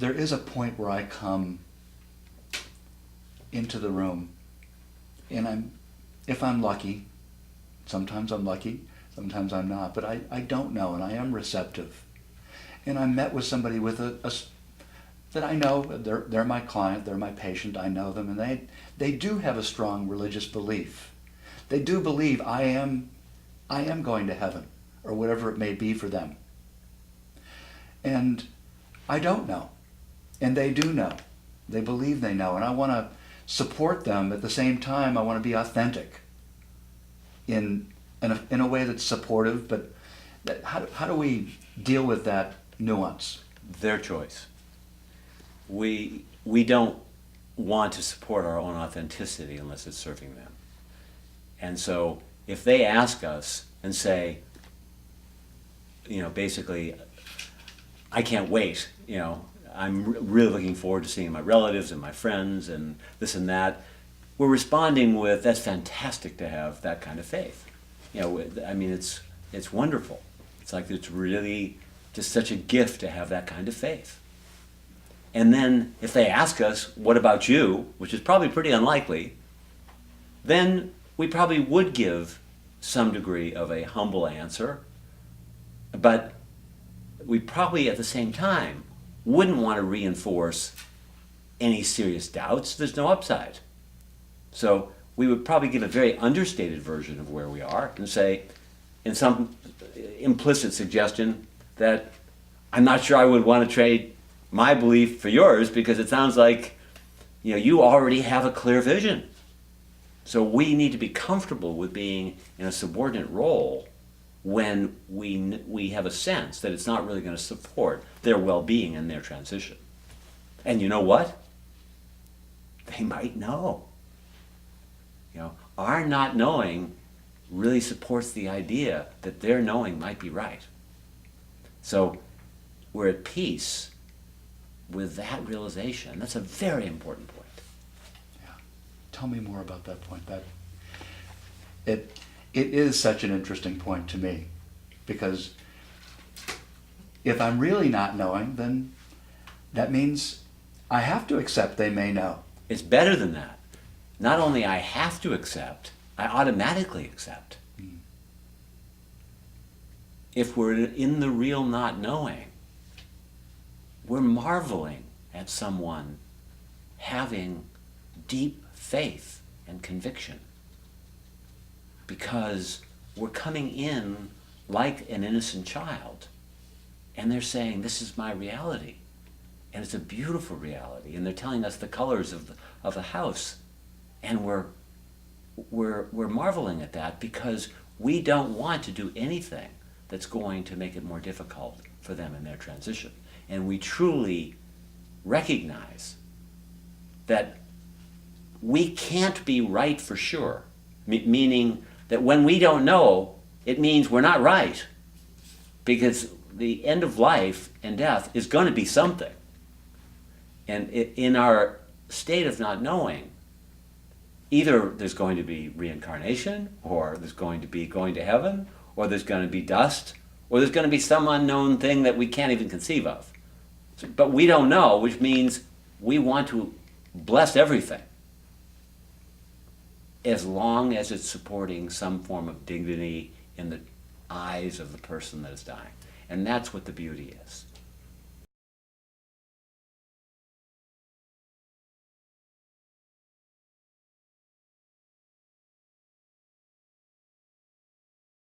there is a point where I come into the room, and if I'm lucky, sometimes I'm lucky, sometimes I'm not, but I don't know, and I am receptive. And I'm met with somebody with that I know, they're my client, they're my patient, I know them, and they do have a strong religious belief. They do believe I am going to heaven, or whatever it may be for them. And I don't know, and they do know. They believe they know, and I want to support them. At the same time, I want to be authentic in a way that's supportive, but how do we deal with that nuance? Their choice. We don't want to support our own authenticity unless it's serving them. And so if they ask us and say, basically, I can't wait, I'm really looking forward to seeing my relatives and my friends and this and that, we're responding with, that's fantastic to have that kind of faith. It's wonderful. It's like it's really just such a gift to have that kind of faith. And then if they ask us, what about you, which is probably pretty unlikely, then we probably would give some degree of a humble answer, but we probably at the same time wouldn't want to reinforce any serious doubts. There's no upside. So we would probably give a very understated version of where we are and say, in some implicit suggestion, that I'm not sure I would want to trade my belief for yours because it sounds like you already have a clear vision. So we need to be comfortable with being in a subordinate role when we have a sense that it's not really going to support their well-being and their transition. And you know what? They might know. Our not knowing really supports the idea that their knowing might be right. So we're at peace with that realization. That's a very important point. Yeah. Tell me more about that point. It is such an interesting point to me, because if I'm really not knowing, then that means I have to accept they may know. It's better than that. Not only I have to accept, I automatically accept. If we're in the real not knowing, we're marveling at someone having deep faith and conviction, because we're coming in like an innocent child, and they're saying, this is my reality, and it's a beautiful reality, and they're telling us the colors of the house, and we're marveling at that because we don't want to do anything that's going to make it more difficult for them in their transition. And we truly recognize that we can't be right for sure, meaning that when we don't know, it means we're not right, because the end of life and death is going to be something. And in our state of not knowing, either there's going to be reincarnation, or there's going to be going to heaven, or there's going to be dust, or there's going to be some unknown thing that we can't even conceive of. But we don't know, which means we want to bless everything, as long as it's supporting some form of dignity in the eyes of the person that is dying. And that's what the beauty is.